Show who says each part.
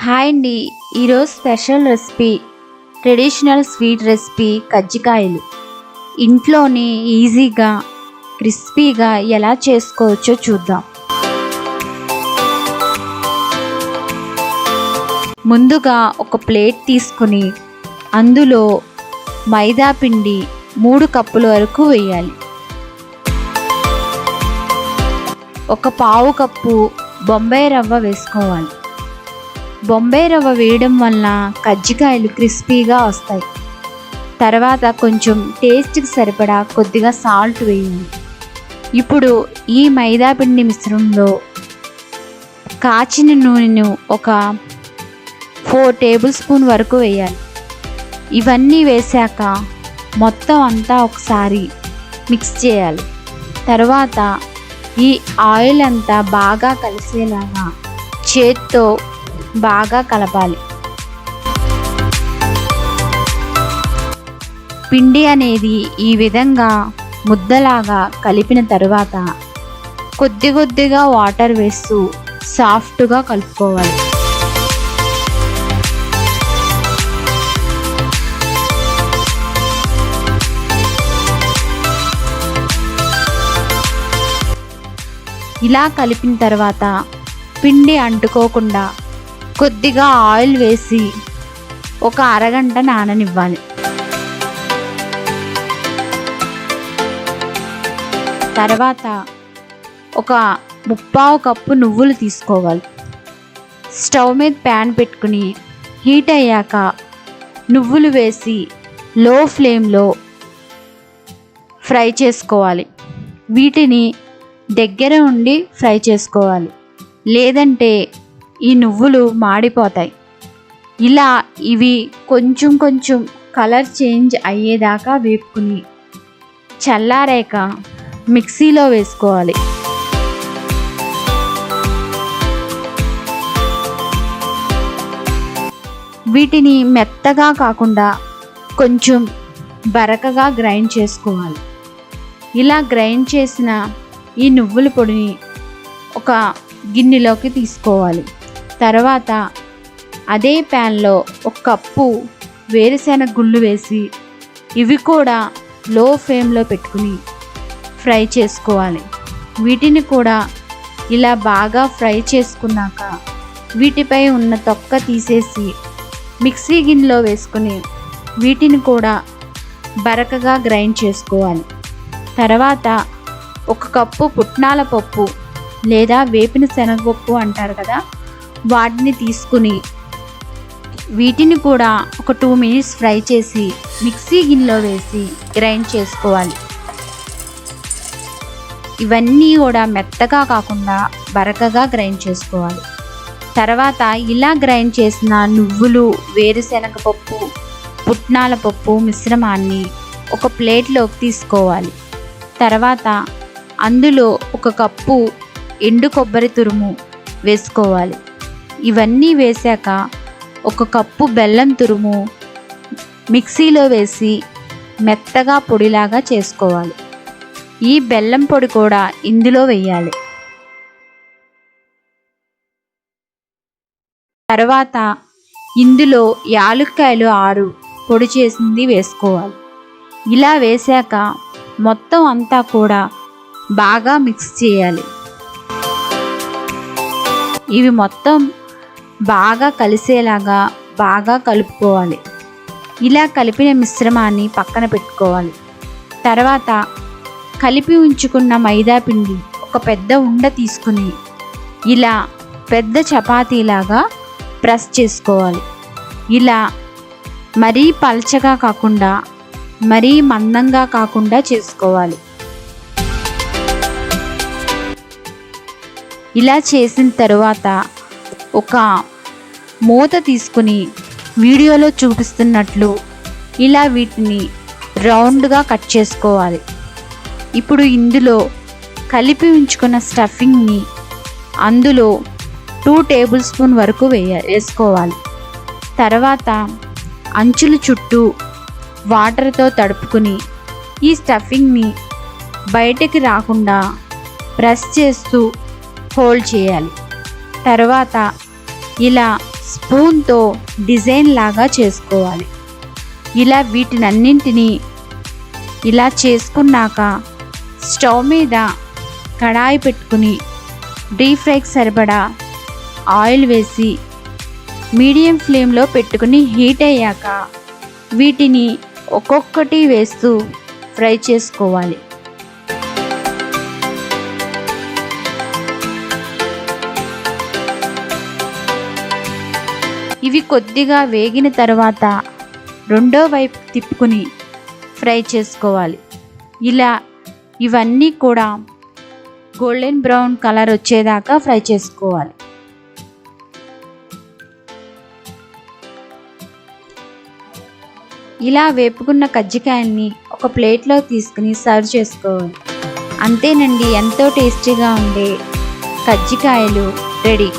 Speaker 1: Hi అండి. ఈరోజు special recipe traditional sweet recipe కజ్జికాయలు. ఇంట్లోనే ఈజీగా క్రిస్పీగా ఎలా చేసుకోవచ్చో చూద్దాం. ముందుగా ఒక ప్లేట్ తీసుకుని అందులో మైదా పిండి 3 కప్పుల వరకు వేయాలి. ఒక పావు కప్పు బొంబాయి రవ్వ వేసుకోవాలి. బొంబాయి రవ్వ వేయడం వల్ల కజ్జికాయలు క్రిస్పీగా వస్తాయి. తర్వాత కొంచెం టేస్ట్కి సరిపడా కొద్దిగా సాల్ట్ వేయాలి. ఇప్పుడు ఈ మైదా పిండి మిశ్రమంలో కాచిన నూనెను ఒక 4 టేబుల్ స్పూన్ వరకు వేయాలి. ఇవన్నీ వేశాక మొత్తం అంతా ఒకసారి మిక్స్ చేయాలి. తర్వాత ఈ ఆయిల్ అంతా బాగా కలిసేలాగా చేత్తో బాగా కలపాలి. పిండి అనేది ఈ విధంగా ముద్దలాగా కలిపిన తర్వాత కొద్ది కొద్దిగా వాటర్ వేస్తూ సాఫ్ట్గా కలుపుకోవాలి. ఇలా కలిపిన తర్వాత పిండి అంటుకోకుండా కొద్దిగా ఆయిల్ వేసి ఒక అరగంట నాననివ్వాలి. తర్వాత ఒక 3/4 కప్పు నువ్వులు తీసుకోవాలి. స్టవ్ మీద ప్యాన్ పెట్టుకుని హీట్ అయ్యాక నువ్వులు వేసి లో ఫ్లేమ్లో ఫ్రై చేసుకోవాలి. వీటిని దగ్గర ఉండి ఫ్రై చేసుకోవాలి, లేదంటే ఈ నువ్వులు మాడిపోతాయి. ఇలా ఇవి కొంచెం కొంచెం కలర్ చేంజ్ అయ్యేదాకా వేపుకుని చల్లారాక మిక్సీలో వేసుకోవాలి. వీటిని మెత్తగా కాకుండా కొంచెం బరకగా గ్రైండ్ చేసుకోవాలి. ఇలా గ్రైండ్ చేసిన ఈ నువ్వుల పొడిని ఒక గిన్నెలోకి తీసుకోవాలి. తర్వాత అదే ప్యాన్లో 1 కప్పు వేరుశెనగ గుళ్ళు వేసి ఇవి కూడా లో ఫ్లేమ్లో పెట్టుకుని ఫ్రై చేసుకోవాలి. వీటిని కూడా ఇలా బాగా ఫ్రై చేసుకున్నాక వీటిపై ఉన్న తొక్క తీసేసి మిక్సీ గిన్నెలో వేసుకుని వీటిని కూడా బరకగా గ్రైండ్ చేసుకోవాలి. తర్వాత 1 కప్పు పుట్నాల పప్పు లేదా వేపిన శనగపప్పు అంటారు కదా, వాటిని తీసుకుని వీటిని కూడా ఒక 2 మినిట్స్ ఫ్రై చేసి మిక్సీ గిన్నెలో వేసి గ్రైండ్ చేసుకోవాలి. ఇవన్నీ కూడా మెత్తగా కాకుండా బరకగా గ్రైండ్ చేసుకోవాలి. తర్వాత ఇలా గ్రైండ్ చేసిన నువ్వులు, వేరుశెనగపప్పు, పుట్నాల పప్పు మిశ్రమాన్ని ఒక ప్లేట్లోకి తీసుకోవాలి. తర్వాత అందులో 1 కప్పు ఎండు కొబ్బరి తురుము వేసుకోవాలి. ఇవన్నీ వేశాక 1 కప్పు బెల్లం తురుము మిక్సీలో వేసి మెత్తగా పొడిలాగా చేసుకోవాలి. ఈ బెల్లం పొడి కూడా ఇందులో వేయాలి. తర్వాత ఇందులో యాలుక్కాయలు 6 పొడి చేసింది వేసుకోవాలి. ఇలా వేశాక మొత్తం అంతా కూడా బాగా మిక్స్ చేయాలి. ఇవి మొత్తం బాగా కలిసేలాగా బాగా కలుపుకోవాలి. ఇలా కలిపిన మిశ్రమాన్ని పక్కన పెట్టుకోవాలి. తర్వాత కలిపి ఉంచుకున్న మైదా పిండి ఒక పెద్ద ఉండ తీసుకుని ఇలా పెద్ద చపాతీలాగా ప్రెస్ చేసుకోవాలి. ఇలా మరీ పల్చగా కాకుండా మరీ మందంగా కాకుండా చేసుకోవాలి. ఇలా చేసిన తర్వాత ఒక మూత తీసుకుని వీడియోలో చూపిస్తున్నట్లు ఇలా వీటిని రౌండ్గా కట్ చేసుకోవాలి. ఇప్పుడు ఇందులో కలిపి ఉంచుకున్న స్టఫింగ్ని అందులో 2 టేబుల్ స్పూన్ వరకు వేసుకోవాలి. తర్వాత అంచుల చుట్టూ వాటర్తో తడుపుకుని ఈ స్టఫింగ్ని బయటికి రాకుండా ప్రెస్ చేస్తూ హోల్డ్ చేయాలి. తర్వాత ఇలా స్పూన్తో డిజైన్ లాగా చేసుకోవాలి. ఇలా వీటినన్నింటినీ ఇలా చేసుకున్నాక స్టవ్ మీద కడాయి పెట్టుకుని డీప్ ఫ్రైకి సరిపడా ఆయిల్ వేసి మీడియం ఫ్లేమ్లో పెట్టుకుని హీట్ అయ్యాక వీటిని ఒక్కొక్కటి వేస్తూ ఫ్రై చేసుకోవాలి. ఇవి కొద్దిగా వేగిన తర్వాత రెండో వైపు తిప్పుకుని ఫ్రై చేసుకోవాలి. ఇలా ఇవన్నీ కూడా గోల్డెన్ బ్రౌన్ కలర్ వచ్చేదాకా ఫ్రై చేసుకోవాలి. ఇలా వేపుకున్న కజ్జికాయల్ని ఒక ప్లేట్లో తీసుకుని సర్వ్ చేసుకోవాలి. అంతేనండి, ఎంతో టేస్టీగా ఉండే కజ్జికాయలు రెడీ.